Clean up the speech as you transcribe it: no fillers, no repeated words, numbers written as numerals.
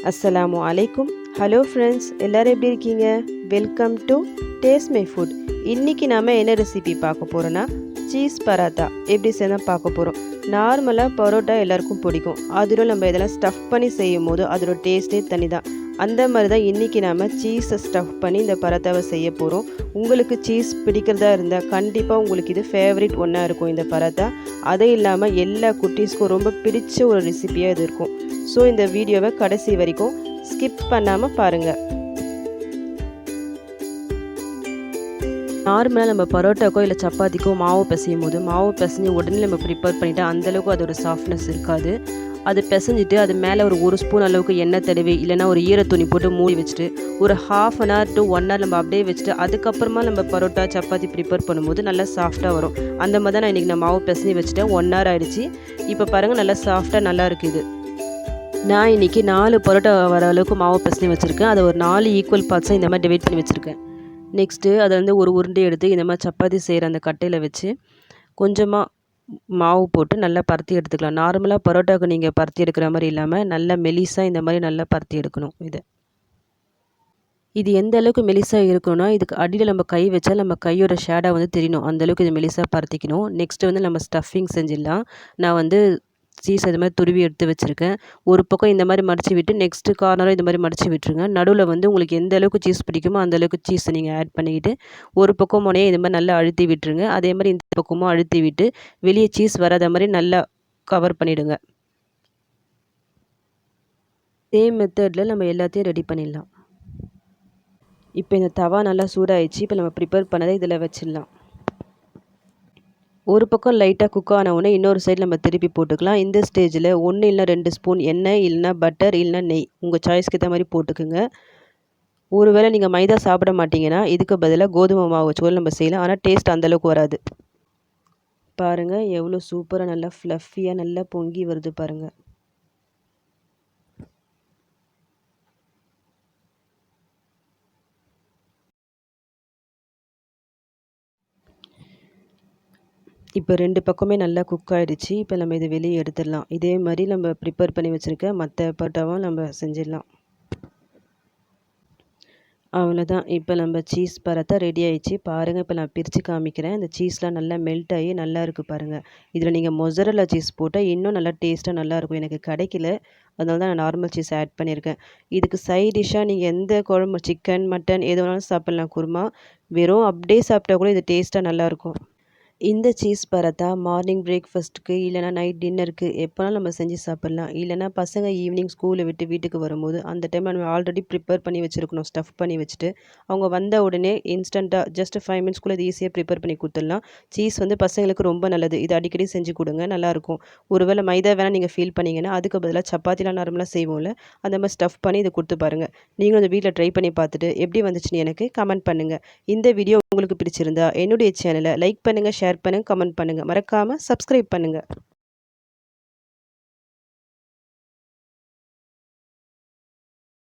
அஸ்ஸலாமு அலைக்கும். Hello friends, எல்லோரும் எப்படி இருக்கீங்க? Welcome to taste my foot. இன்றைக்கி நாம் என்ன ரெசிபி பார்க்க போகிறோன்னா சீஸ் பராத்தா எப்படி செய்யணும் பார்க்க போகிறோம். நார்மலாக பரோட்டா எல்லாருக்கும் பிடிக்கும். அதிலும் நம்ம இதெல்லாம் ஸ்டஃப் பண்ணி செய்யும் போது அதோட டேஸ்ட்டே தனி தான். அந்த மாதிரி தான் இன்றைக்கி நாம் சீஸை ஸ்டஃப் பண்ணி இந்த பராத்தாவை செய்ய போகிறோம். உங்களுக்கு சீஸ் பிடிக்கிறதா இருந்தால் கண்டிப்பாக உங்களுக்கு இது ஃபேவரட் ஒன்றா இருக்கும் இந்த பராத்தா. அது இல்லாமல் எல்லா குட்டீஸ்க்கும் ரொம்ப பிடிச்ச ஒரு ரெசிபியாக இது இருக்கும். ஸோ இந்த வீடியோவை கடைசி வரைக்கும் ஸ்கிப் பண்ணாமல் பாருங்கள். நார்மலாக நம்ம பரோட்டாக்கோ இல்லை சப்பாத்திக்கோ மாவு பிசையும் போது மாவு பிசைஞ்சு உடனே நம்ம ப்ரிப்பேர் பண்ணிவிட்டு அந்தளவுக்கு அதோட சாஃப்ட்னஸ் இருக்காது. அது பிசைஞ்சிட்டு அது மேலே ஒரு ஸ்பூன் அளவுக்கு எண்ணெய் தடவி இல்லைனா ஒரு ஈர துணி போட்டு மூடி வச்சுட்டு ஒரு ½ அன் ஹவர் டு 1 ஹவர் நம்ம அப்படியே வச்சுட்டு அதுக்கப்புறமா நம்ம பரோட்டா சப்பாத்தி ப்ரிப்பேர் பண்ணும்போது நல்லா சாஃப்டாக வரும். அந்த மாதிரி தான் நான் இன்றைக்கி நான் மாவு பிசைஞ்சு வச்சுட்டேன். 1 ஹவர் ஆகிடுச்சு. இப்போ பாருங்கள் நல்லா சாஃப்டாக நல்லா இருக்குது. நான் இன்றைக்கி 4 பரோட்டா வர அளவுக்கு மாவு பிசைஞ்சு வச்சுருக்கேன். அதை ஒரு 4 ஈக்குவல் பார்ட்ஸாக இந்த மாதிரி டிவைட் பண்ணி வச்சுருக்கேன். நெக்ஸ்ட்டு அதை ஒரு உருண்டை எடுத்து இந்த மாதிரி சப்பாத்தி செய்கிற அந்த கட்டையில் வச்சு கொஞ்சமாக மாவு போட்டு நல்லா பருத்தி எடுத்துக்கலாம். நார்மலாக பரோட்டாவுக்கு நீங்கள் பருத்தி எடுக்கிற மாதிரி இல்லாமல் நல்லா மெலிசாக இந்த மாதிரி நல்லா பருத்தி எடுக்கணும். இது எந்த அளவுக்கு மெலிசாக இருக்கணும்னா இதுக்கு அடியில் நம்ம கை வச்சா நம்ம கையோட ஷேடாக தெரியணும். அந்தளவுக்கு இது மெலிசாக பருத்திக்கணும். நெக்ஸ்ட்டு நம்ம ஸ்டஃபிங் செஞ்சிடலாம். நான் சீஸ் இது மாதிரி துருவி எடுத்து வச்சுருக்கேன். ஒரு பக்கம் இந்த மாதிரி மடித்து விட்டு நெக்ஸ்ட்டு கார்னரும் இந்த மாதிரி மடித்து விட்டுருங்க. நடுவில் உங்களுக்கு எந்த அளவுக்கு சீஸ் பிடிக்குமோ அந்த அளவுக்கு சீஸை நீங்கள் ஆட் பண்ணிக்கிட்டு ஒரு பக்கம் முனையை இந்த மாதிரி நல்லா அழுத்தி விட்டுருங்க. அதே மாதிரி இந்த பக்கமும் அழுத்தி விட்டு வெளியே சீஸ் வராத மாதிரி நல்லா கவர் பண்ணிவிடுங்க. சேம் மெத்தடில் நம்ம எல்லாத்தையும் ரெடி பண்ணிடலாம். இப்போ இந்த தவா நல்லா சூடாகிடுச்சு. இப்போ நம்ம ப்ரிப்பேர் பண்ணதை இதில் வச்சிடலாம். ஒரு பக்கம் லைட்டாக குக் ஆன உடனே இன்னொரு சைடு நம்ம திருப்பி போட்டுக்கலாம். இந்த ஸ்டேஜில் 1 இல்லை 2 ஸ்பூன் எண்ணெய் இல்லைனா பட்டர் இல்லைனா நெய் உங்கள் சாய்ஸ்க்கு ஏற்ற மாதிரி போட்டுக்குங்க. ஒருவேளை நீங்கள் மைதா சாப்பிட மாட்டிங்கன்னா இதுக்கு பதிலாக கோதுமை மாவு வச்சு கூட நம்ம செய்யலாம். ஆனால் டேஸ்ட் அந்தளவுக்கு வராது. பாருங்கள் எவ்வளோ சூப்பராக நல்லா ஃப்ளஃபியாக நல்லா பொங்கி வருது பாருங்கள். இப்போ 2 பக்கமே நல்லா குக் ஆகிடுச்சு. இப்போ நம்ம இதை வெளியே எடுத்துடலாம். இதே மாதிரி நம்ம ப்ரிப்பேர் பண்ணி வச்சுருக்க மற்ற பரோட்டாவும் நம்ம செஞ்சிடலாம். அவ்வளோதான். இப்போ நம்ம சீஸ் பராத்தா ரெடி ஆகிடுச்சு. பாருங்கள் இப்போ நான் பிரித்து காமிக்கிறேன். இந்த சீஸ்லாம் நல்லா மெல்ட் ஆகி நல்லா இருக்குது பாருங்கள். இதில் நீங்கள் மொசரல்லா சீஸ் போட்டால் இன்னும் நல்லா டேஸ்ட்டாக நல்லாயிருக்கும். எனக்கு கிடைக்கல, அதனால தான் நான் நார்மல் சீஸ் ஆட் பண்ணியிருக்கேன். இதுக்கு சைட் டிஷ்ஷாக நீங்கள் எந்த குழம்பு சிக்கன் மட்டன் எது வேணாலும் சாப்பிட்லாம். குருமா வெறும் அப்படியே சாப்பிட்டா கூட இது டேஸ்ட்டாக நல்லாயிருக்கும். இந்த சீஸ் பராத்தா மார்னிங் பிரேக்ஃபாஸ்ட்டுக்கு இல்லைனா நைட் டின்னருக்கு எப்போனாலும் நம்ம செஞ்சு சாப்பிட்லாம். இல்லைனா பசங்க ஈவினிங் ஸ்கூலை விட்டு வீட்டுக்கு வரும்போது அந்த டைமில் நம்ம ஆல்ரெடி ப்ரிப்பேர் பண்ணி வச்சுருக்கணும். ஸ்டஃப் பண்ணி வச்சுட்டு அவங்க வந்த உடனே இன்ஸ்டண்ட்டாக ஜஸ்ட் 5 மினிட்ஸ்க்குள்ளே இது ஈஸியாக ப்ரிப்பேர் பண்ணி கொடுத்துடலாம். சீஸ் பசங்களுக்கு ரொம்ப நல்லது. இது அடிக்கடி செஞ்சு கொடுங்க, நல்லாயிருக்கும். ஒருவேளை மைதா வேணால் நீங்கள் ஃபீல் பண்ணிங்கன்னா அதுக்கு பதிலாக சப்பாத்திலாம் நார்மலாக செய்வோம்ல அந்த மாதிரி ஸ்டஃப் பண்ணி இதை கொடுத்து பாருங்கள். நீங்களும் அந்த வீட்டில் ட்ரை பண்ணி பார்த்துட்டு எப்படி வந்துச்சுன்னு எனக்கு கமெண்ட் பண்ணுங்கள். இந்த வீடியோ உங்களுக்கு பிடிச்சிருந்தா என்னுடைய சேனலை லைக் பண்ணுங்கள், ஷேர் பண்ணுங்கள், கமெண்ட் பண்ணுங்கள். மறக்காமல் சப்ஸ்கிரைப் பண்ணுங்கள்.